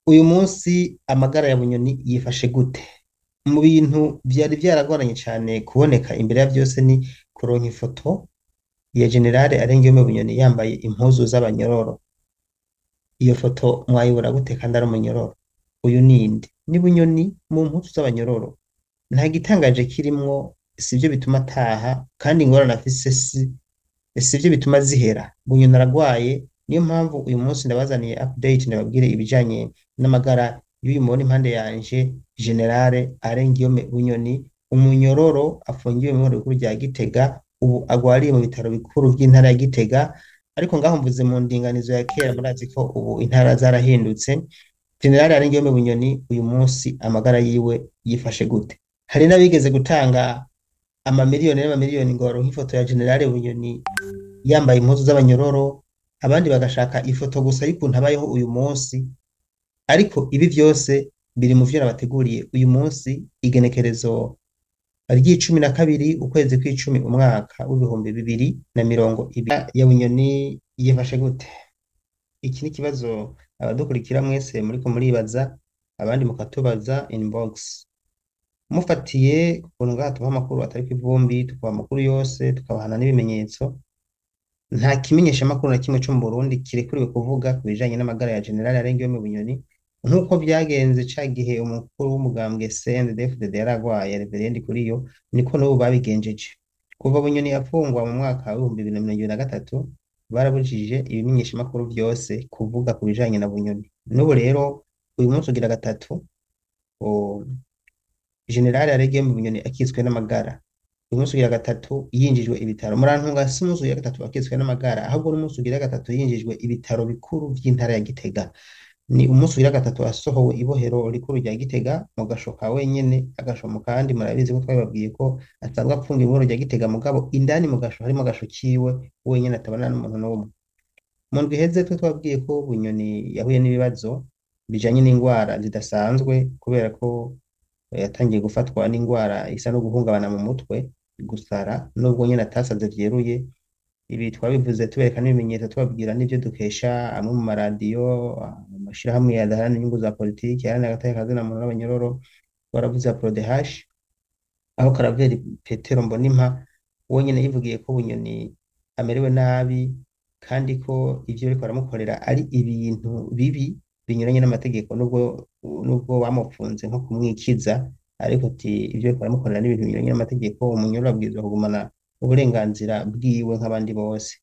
Uyu munsi amagara ya Bunyoni yifashe gute? Mu bintu vyari vyaragoranye cane kuboneka imbere ya vyose ni kuronka ifoto ya Generale Arenguiyome Bunyoni yambaye impuzu z'abanyororo. Iyo foto mwayibura gute kandi ari umunyororo? Uyu ninde? Ni Bunyoni mu mpuzu z'abanyororo. Nta gitangaje kirimwo, sivyo bituma ataha kandi ingorane afise sivyo bituma zihera. Bunyoni aragwaye, niyo mpamvu uyu munsi ndabazaniye update ndababwire ibijanye n'amagara y'uyu mubona impande yanje Generale Arenguiyome Bunyoni, umunyororo afungiwe mu ibohero rikuru rya Gitega, ubu agwariye mu bitaro bikuru vy'intara ya Gitega, ariko ngaho mvuze mu ndinganizo ya kera murazi ko ubu intara zarahindutse. Generale Arenguiyome Bunyoni uyu munsi amagara yiwe yifashe gute? Hari n'abigeze gutanga amamiliyoni n'amamiliyoni ngo baronke ifoto ya Generale Bunyoni yambaye impuzu z'abanyororo, abandi bagashaka ifoto gusa y'ukuntu abayeho uyu munsi, ariko ibi vyose biri mu vyo nabateguriye uyu munsi igenekerezo ry'icumi na kabiri ukwezi kw'icumi umwaka w'ibihumbi bibiri na mirongo ibiri. Ya Bunyoni yifashe gute? Iki ni ikibazo abadukurikira mwese muriko muribaza, abandi mukatubaza inbox. Mufatiye ku ngaha tubaha amakuru atari kw'ivumbi, tukabaha amakuru yose, tukabahana n'ibimenyetso, nta kimenyeshamakuru na kimwe co mu Burundi kirekuriwe kuvuga ku bijanye n'amagara ya Generale Arenguiyome Bunyoni nk'uko vyagenze ca gihe umukuru w'umugambwe CNDD-FDD yaragwaye Reverend Kuriyo, niko n'ubu babigenjeje. Kuva Bunyoni afungwa mu mwaka w'ibihumbi bibiri na mirongo ibiri na gatatu, barabujije ibimenyeshamakuru vyose kuvuga ku bijanye na Bunyoni. N'ubu rero uyu munsi ugira gatatu, Generale Arenguiyome Bunyoni akitswe n'amagara. Uyu munsi ugira gatatu yinjijwe ibitaro. Murantunga si umunsi ugira gatatu akitswe n'amagara, ahubwo n'umunsi ugira gatatu yinjijwe ibitaro bikuru vy'intara ya Gitega. Ni umunsi ugira gatatu asohowe ibohero rikuru rya Gitega mu gasho ka wenyene, agasho mu kandi murabizi ko twabibabwiye ko asanzwe apfunga ibohero rya Gitega, mugabo indani mu gasho harimo agasho kiwe wenyene atabana n'umuntu n'umwe. Mu ndwi iheze twabwiye ko Bunyoni yahuye n'ibibazo bijanye n'ingwara zidasanzwe kubera ko yatangiye gufatwa n'ingwara isa no guhungabana mu mutwe, gusara, nubwo nyene atasaze vyeruye. Ibi twabivuze tubereka n'ibimenyetso, tubabwira n'ivyo dukesha amwe mu maradiyo, amashirahamwe yadaharanira inyungu za politiki yaharanira agateka ka zina muntu n'abanyororo. Twaravuze PRODH, aho Karaveri Petero Mbonimpa wenyene yivugiye ko Bunyoni amerewe nabi kandi ko ivyo bariko baramukorera ari ibintu bibi binyuranye n'amategeko, nubwo bamupfunze nko kumwikiza, ariko ati ivyo bariko baramukorera n'ibintu binyuranye n'amategeko, umunyororo abwirizwa kugumana uburenganzira bwiwe nk'abandi bose.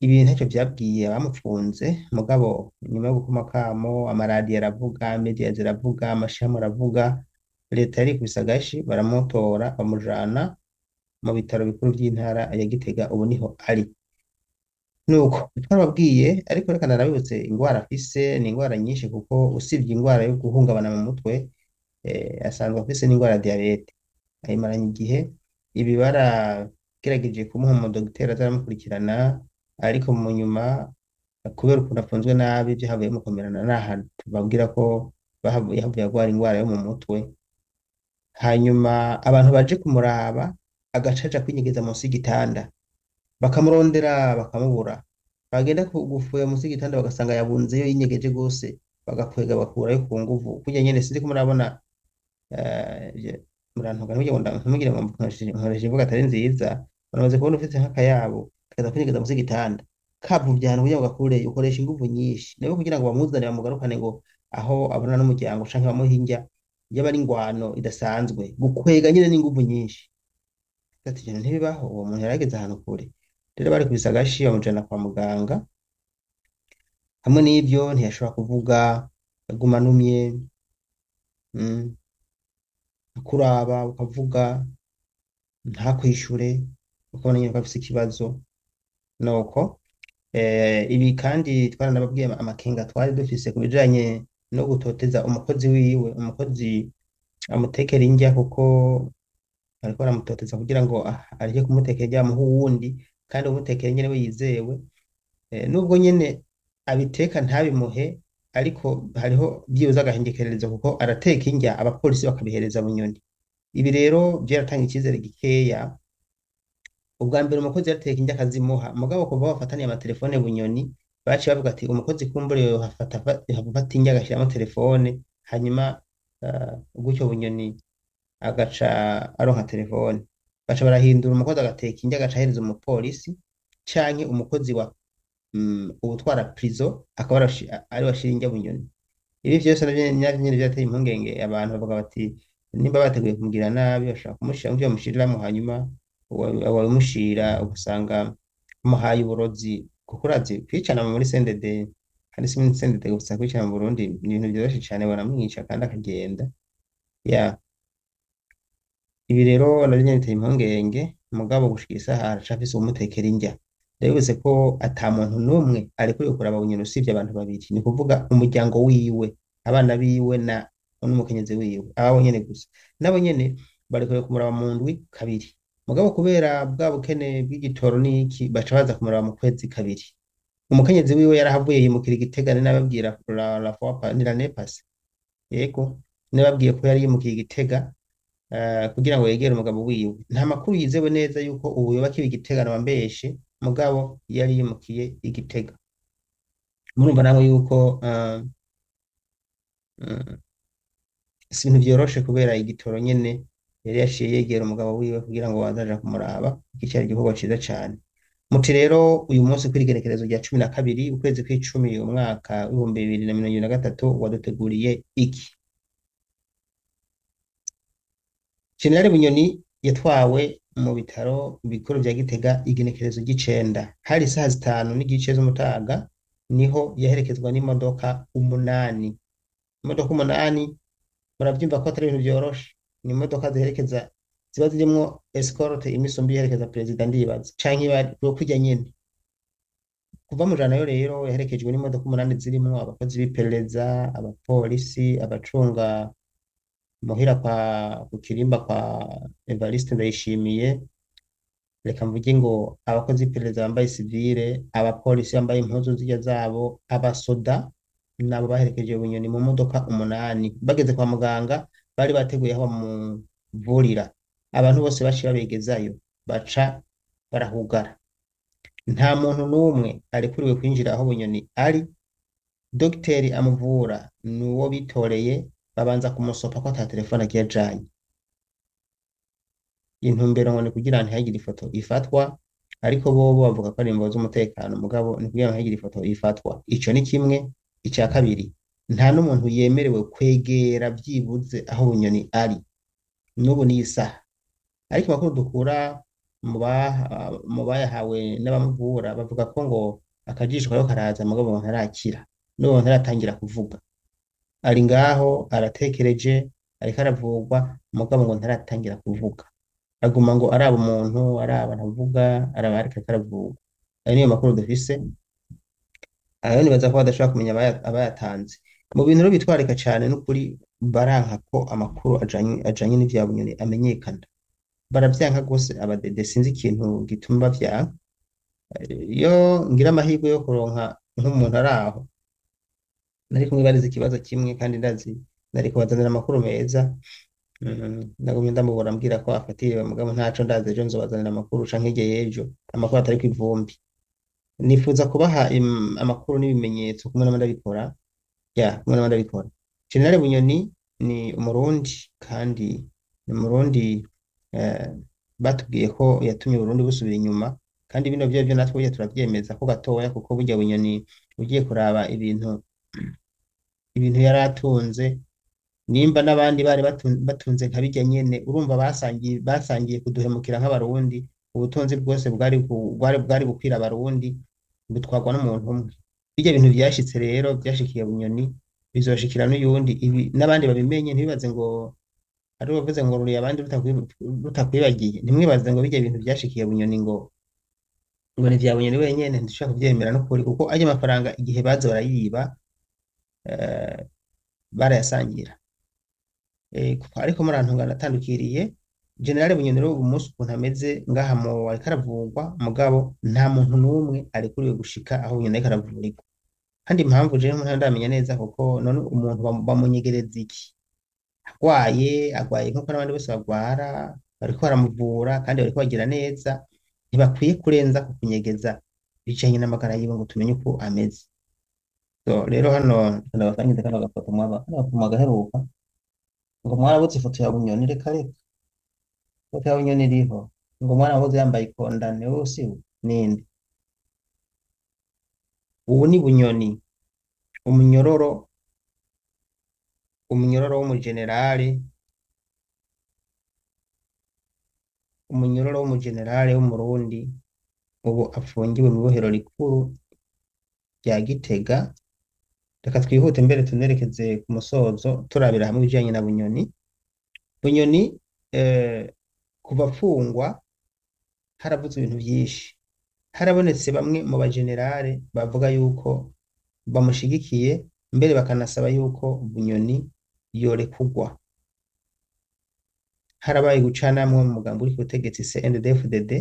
Ibi ntacyo vyabwiye abamupfunze, mugabo nyuma yo gukoma kamo amaradiyo aravuga, media ziravuga, amashirahamwe aravuga, leta yarikubise agashi baramutora bamujana mu bitaro bikuru vy'intara ya Gitega, ubu niho ari. Nuko twarababwiye, ariko reka narabibutse ingwara afise ni ingwara nyinshi, kuko usivye ingwara yo guhungabana mu mutwe, asanzwe afise n'ingwara ya diyabete ayimaranye igihe. Ibi baragerageje kumuha umudogiteri azaramukurikirana, ariko mu nyuma kubera ukuntu afunzwe nabi vyahavuye bimukomerana, n'ahantu tubabwira ko yahavuye agwara ingwara yo mu mutwe. Hanyuma abantu baje kumuraba agaca aja kwinyegeza munsi y'igitanda, bakamurondera bakamubura, bagenda gufuya munsi y'igitanda bagasanga yabunzeyo yinyegeje gose, bagakwega bakurayo ku nguvu. Kurya nyene sinzi ko murabona, murantunga ntimugire ngo nkoresheje imvugo atari nziza, uramaze kubona ufise nk'akayabo kaza kwinyegeza munsi y'igitanda kavuvye ahantu kugira ngo gakureyo, ukoresha inguvu nyinshi nawe kugira ngo bamuzane bamugarukane ngo aho abona n'umuryango canke bamuhe indya, yaba ari ingwano idasanzwe, gukwega nyene n'inguvu nyinshi. Ati ivyo ntibibaho, uwo muntu yarageze ahantu kure. Rero barikubise agashi bamujana kwa muganga. Hamwe n'ivyo ntiyashobora kuvuga, aguma anumye, akuraba ukavuga ntakwishure, ukabona nyene ko afise ikibazo. Nuko ibi kandi twaranababwiye amakenga twari dufise ku bijanye no gutoteza umukozi wiwe, umukozi amutekera indya, kuko ariko aramutoteza kugira ngo areke kumutekera indya amuhe uwundi, kandi umutekera nyene we yizewe. Nubwo nyene abiteka ntabimuhe, ariko hariho vyibuze agahengekererezo, kuko arateka indya abapolisi bakabihereza Bunyoni. Ibi rero vyaratanga icizere gikeya. Ubwa mbere umukozi yarateka indya akazimuha, mugabo kuva bafataniye amatelefone Bunyoni baciye bavuga ati umukozi kumbure hafata indya agashyiramo telefone hanyuma gutyo Bunyoni agaca aronka telefone, baca barahindura umukozi agateka indya agaca ahereza umupolisi canke umukozi wa uwutwara prizo akaba ari washira indya Bunyoni. Ibi vyose navyo nyene vyateye impungenge, abantu bavuga bati nimba bateguye kumugirira nabi bashaka kumushira muvyo bamushiriramwo, hanyuma wabimushira ugasanga bamuhaye uburozi, kuko urazi kwicana muri CNDD, hari muri CNDD gusa kwicana mu Burundi ni ibintu vyoroshe cane, baramwica kandi akagenda. Ya, ibi rero navyo nyene biteye impungenge, mugabo gushika isaha aracafise uwumutekera indya. Ndabivuze ko ata muntu n'umwe arekuriwe kuraba Bunyoni usivye abantu babiri, ni kuvuga umuryango wiwe, abana biwe n'umukenyezi wiwe, abo nyene gusa. Nabo nyene barekuriwe kumuraba mu ndwi kabiri, mugabo kubera bwa bukene bw'igitoro n'iki baca baza kumuraba mu kwezi kabiri. Umukenyezi wiwe yarahavuye yimukira i Gitega, nababwira la fois l'année passée, yego nababwiye ko yari yimukiye i Gitega kugira ngo yegere umugabo wiwe. Nta makuru yizewe neza yuko ubu yobakiwe i Gitega, nabambeshe, mugabo yari yimukiye i Gitega. Murumva namwe yuko si ibintu vyoroshe, kubera igitoro nyene yari yaciye yegera umugabo wiwe kugira ngo wazaja kumuraba, iki cari igikorwa ciza cane. Muti rero uyu munsi kw'igenekerezo rya 12 ukwezi kw'icumi umwaka w'ibihumbi 2023 waduteguriye iki? Jenerali Bunyoni yatwawe mu bitaro bikuru vya Gitega igenekerezo ry'icenda, hari isaha 5:05 z'umutaga, niho yaherekezwa n'imodoka 8. Imodoka 8 muravyumva ko atari ibintu vyoroshe, ni imodoka ziherekeza, ziba zirimwo escorte imisumbi iherekeza perezida, ndibaza canke kurya nyene. Kuva mu jana yo rero yaherekejwe n'imodoka 8 zirimwo abakozi b'iperereza, abapolisi, abacunga muhira ku kirimba kwa Evariste Ndayishimiye, reka mvuge ngo abakozi b'iperereza bambaye sivile, abapolisi bambaye impuzu zirya zabo, abasoda nabo baherekeje Bunyoni mu modoka 8. Bageze kwa muganga bari bateguye aho bamuvurira, abantu bose baciye babegezayo, baca barahugara. Nta muntu n'umwe arekuriwe kwinjira aho Bunyoni ari. Dogiteri amuvura nuwo bitoreye, babanza kumusopa ko ata telefone agiye ajanye. Intumbero ngo ni kugira ntihagire ifoto ifatwa, ariko bobo bavuga ko ari imvo z'umutekano, mugabo ni kugira ntihagire ifoto ifatwa. Ico ni kimwe. Ica kabiri, nta n'umuntu yemerewe kwegera vyibuze aho Bunyoni ari n'ubu n'isaha. Ariko amakuru dukura mu bayahawe n'abamuvura bavuga ko ngo akajisho kariko karaza, mugabo ngo ntarakira, n'ubu ntaratangira kuvuga. Ari ngaho aratekereje, ariko aravugwa, mugabo ngo ntaratangira kuvuga, aguma ngo araba umuntu, araba ntavuga, araba ariko aravugwa. Ayo niyo makuru dufise. Ayo nibaza ko badashobora kumenya abayatanze. Mu bintu rero bitwarika cane n'ukuri, baranka ko amakuru ajanye n'ivya Bunyoni amenyekana, baravyanka gose abadede, sinzi ikintu gituma bavyanka. Iyo ngira amahirwe yo kuronka nk'umuntu araho, nari kumwibariza ikibazo kimwe, kandi ndazi nari kubazanira amakuru meza. Nagumye ndamubura ambwira ko afatiriwe, mugabo ntaco ndazi, ejo nzobazanira amakuru canke hirya y'ejo, amakuru atari kw'ivumbi. Nifuza kubaha amakuru n'ibimenyetso kumwe n'abandabikora. Kumwe n'abandabikora. Jenerali Bunyoni ni umurundi, kandi ni umurundi batubwiye ko yatumye Burundi busubira inyuma, kandi bino vyo natwe burya turavyemeza ko gatoya, kuko burya Bunyoni ugiye kuraba ibintu yaratunze, nimba n'abandi bari batunze nka bijya nyene, urumva basangiye kuduhemukira nk'abarundi. Ubutunzi bwose bwari bukwira abarundi, butwarwa n'umuntu umwe. Bijya bintu vyashitse rero, vyashikiye Bunyoni, bizoshikira n'uyundi. Ibi n'abandi babimenye, ntibibaze ngo ari bavuze ngo ruriye abandi rutakwibagiye. Ntimwibaze ngo bijya bintu vyashikiye Bunyoni ngo ni vya Bunyoni wenyene, ntidushobora kuvyemera n'ukuri, kuko ayo mafaranga igihe baza barayiba barayasangira. Ariko murantungana atandukiriye. Jenerali Bunyoni rero ubu munsi ukuntu ameze ngaha ariko aravugwa, mugabo nta muntu n'umwe arekuriwe gushika aho Bunyoni ariko aravurirwa. Kandi impamvu je ndamenya neza, kuko none umuntu bamunyegereza iki? Agwaye nkuko n'abandi bose bagwara, bariko baramuvura kandi bariko bagira neza. Ntibakwiye kurenza ku kunyegeza bijanye n'amagara yiwe ngo tumenye uko ameze. So rero hano ndabasangiza kano gafoto mwagaheruka ngo mwarabuze ifoto ya Bunyoni, reka reka ifoto ya Bunyoni iriho ngo mwarabuze yambaye ikondane, wowe si we ninde? Ubu ni Bunyoni, umunyororo umunyororo w'umujenerale umunyororo w'umujenerale w'umurundi ubu afungiwe mu bohero rikuru rya Gitega. Reka twihute mbere tunerekeze ku musozo turabira hamwe ibijanye na Bunyoni. Bunyoni kuva afungwa haravuzwe ibintu vyinshi, harabonetse bamwe mu bajenerale bavuga yuko bamushigikiye, mbere bakanasaba yuko Bunyoni yorekugwa. Harabaye gucanamwo mu mugambi uri ku butegetsi CNDD-FDD,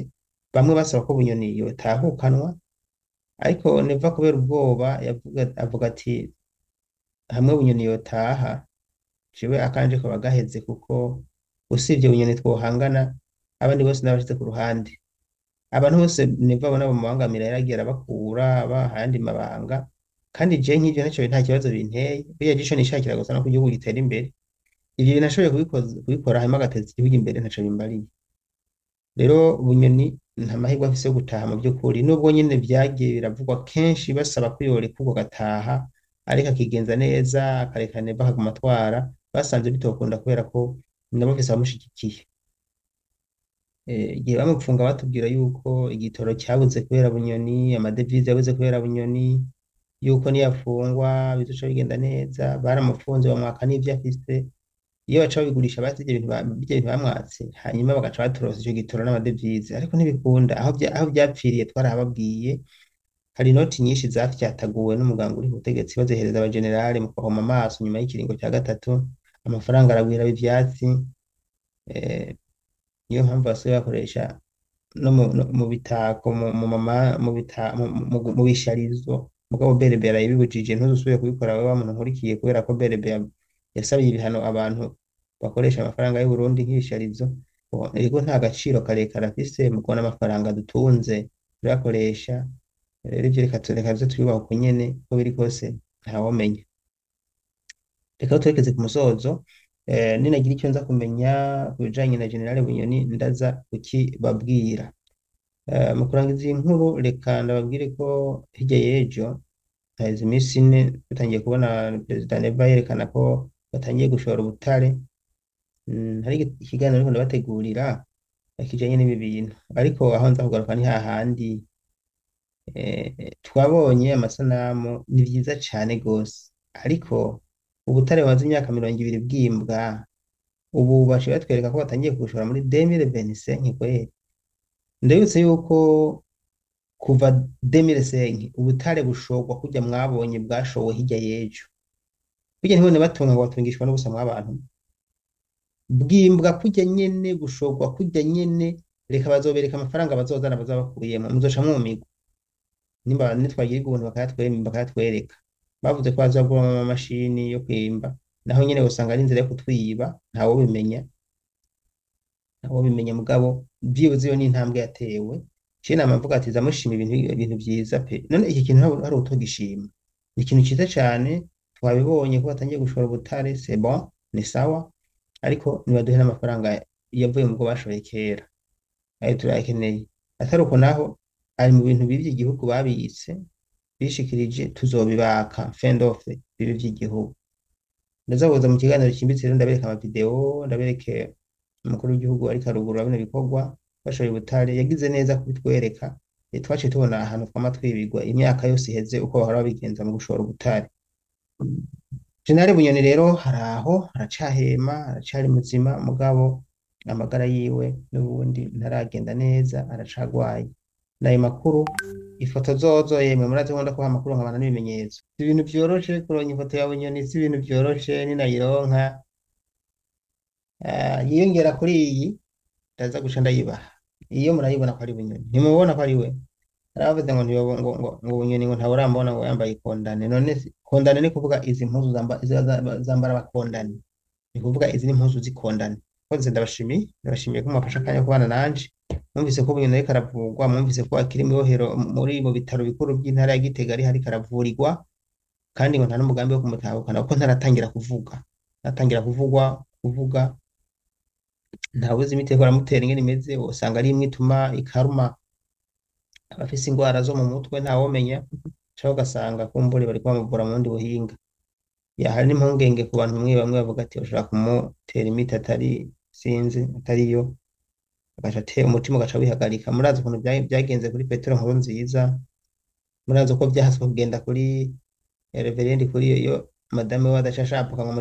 bamwe basaba ko Bunyoni yotahukanwa, ariko Neva kubera ubwoba avuga ati hamwe Bunyoni yotaha jewe akanje ko bagaheze, kuko usivye Bunyoni twohangana abandi bose n'abashize ku ruhande. Abantu bose Neva abona bamubangamira yaragiye arabakura abaha ayandi mabanga, kandi je nk'ivyo nta kibazo binteye, buriya gisho nishakira gusa no ku gihugu gitera imbere. Ivyo bintu nashoboye kubikora hanyuma agateza igihugu imbere ntaco bimbariye. Rero Bunyoni nta mahirwe afise yo gutaha mu by'ukuri, nubwo nyene vyagiye biravugwa kenshi basaba ko yorekurwa agataha, ariko akigenza neza akareka Neva akaguma atwara, basanze bitokunda kubera ko nabo bafise abamushigikiye. Igihe bamupfunga batubwira yuko igitoro cyabuze kubera Bunyoni, amadevize yabuze kubera Bunyoni, yuko niyafungwa bizoca bigenda neza, baramufunze bamwaka n'ivyo afise, iyo baca babigurisha basi ivyo bintu bamwatse, hanyuma bagaca baturosa ico gitoro n'amadevize, ariko ntibikunda. Aho vyapfiriye twarahababwiye, hari inoti nyinshi zafyataguwe n'umuganga uri ku butegetsi bazihereza abajenerali mu kwahoma amaso nyuma y'ikiringo ca gatatu, amafaranga aragwira ivyatsi. Niyo mpamvu basigaye bakoresha no mu bitako mu bisharizo, mugabo BRB yarabibujije ntuzusubire kubikora wewe muntu nkurikiye, kubera ko BRB yasabiye ibihano abantu bakoresha amafaranga y'u Burundi nk'ibisharizo. Ariko nta gaciro karekare afise mu kubona amafaranga dutunze turakoresha. Rero ivyo reka tuze twubaha uko nyene ko biri kose ntawomenya. Reka twerekeze ku musozo. Ninagira icyo nza kumenya ku bijanye na General Bunyoni ndaza kukibabwira. Mu kurangiza iyi nkuru reka ndababwire ko hirya y'ejo haheze iminsi ine dutangiye kubona Perezida Neva yerekana ko batangiye gushora ubutare. Hari ikiganiro ariko ndabategurira kijanye n'ibi bintu, ariko aho nza kugaruka ni hahandi twabonye amasanamu ni vyiza cane gose, ariko ubutare bumaze imyaka 20 bwimbwa, ubu bashoboye batwereka ko batangiye kubushora muri 2025 kweri. Ndabibutse yuko kuva 2005 ubutare bushorwa kujya mwabonye bwashowe hirya y'ejo, burya ntibone batunga ngo batungishwa n'ubusa mw'abantu, bwimbwa kujya nyene bushorwa kujya nyene. Reka bazobereka amafaranga bazozana bazabakuyemo, muzoca mwumigwa nimba nitwagira ubuntu bakayatwereka. Bavuze ko bazagura amamashini yo kwimba, naho nyene usanga ari inzira yo kutwiba, ntawo bimenya mugabo vyibuze iyo ni intambwe yatewe. Je namavuga ati zamushima ibintu vyiza pe. None iki kintu hari utogishima, ni ikintu ciza cane. Twabibonye ko batangiye gushora ubutare, c'est bon, ni sawa, ariko nibaduhe n'amafaranga yavuye mu bwo bashoye kera, ayo turayakeneye. Atari uko naho ari mu bintu bibi by'igihugu babiyitse bishikirije, tuzobibaka fendofe bibi by'igihugu. Ndazabuza mu kiganiro cimbitse rero ndabereka amavideo, ndabereke umukuru w'igihugu ariko arugurura bino bikorwa bashoye ubutare, yagize neza kubitwereka. Twaciye tubona ahantu twama twibigwa imyaka yose iheze uko bahora babigenza mu gushora ubutare. General Bunyoni rero haraho aracahema, aracari muzima, mugabo amagara yiwe n'ubundi ntaragenda neza, aracagwaye. Nayo makuru ifoto zozo yemwe murazi nkunda ko amakuru nkabana n'ibimenyetso. Ibintu vyoroshe kuronka ifoto ya Bunyoni, si ibintu vyoroshe. Ninayironka yiyongera kuri iyi ndaza guca ndayibaha. Iyo murayibona ko ari Bunyoni, ntimubona ko ari we. Aravuze ngo ngo Bunyoni ngo ntawurambona ngo yambaye ikondane. None kondane ni kuvuga izi mpuzu zambara abakondane, ni kuvuga izi ni impuzu zikondane. murakoze, ndabashimiye ko mwafashe akanya ko kubana nanje. Mwumvise ko umuntu ariko aravurwa, mwumvise ko akiri mu Rohero mu bitaro bikuru by'intara ya Gitega ari ariko aravurirwa, kandi ngo nta n'umugambi wo kumutahukana kuko ntaratangira kuvuga, ntawuzi imiti yariko aramutera ingene imeze, usanga ari imwe ituma ikaruma abafise ingwara zo mu mutwe ntawomenya, canke ugasanga kumbure bariko bamuvura mu bundi buhinga. Hari n'impungenge ku bantu bamwe bamwe bavuga ati bashobora kumutera imiti atariyo, umutima ugaca wihagarika. Murazi ukuntu byagenze kuri Petero Nkurunziza, murazi uko vyahaswe kugenda kuri reverendi kuri iyo madame we adaca ashapuka ngo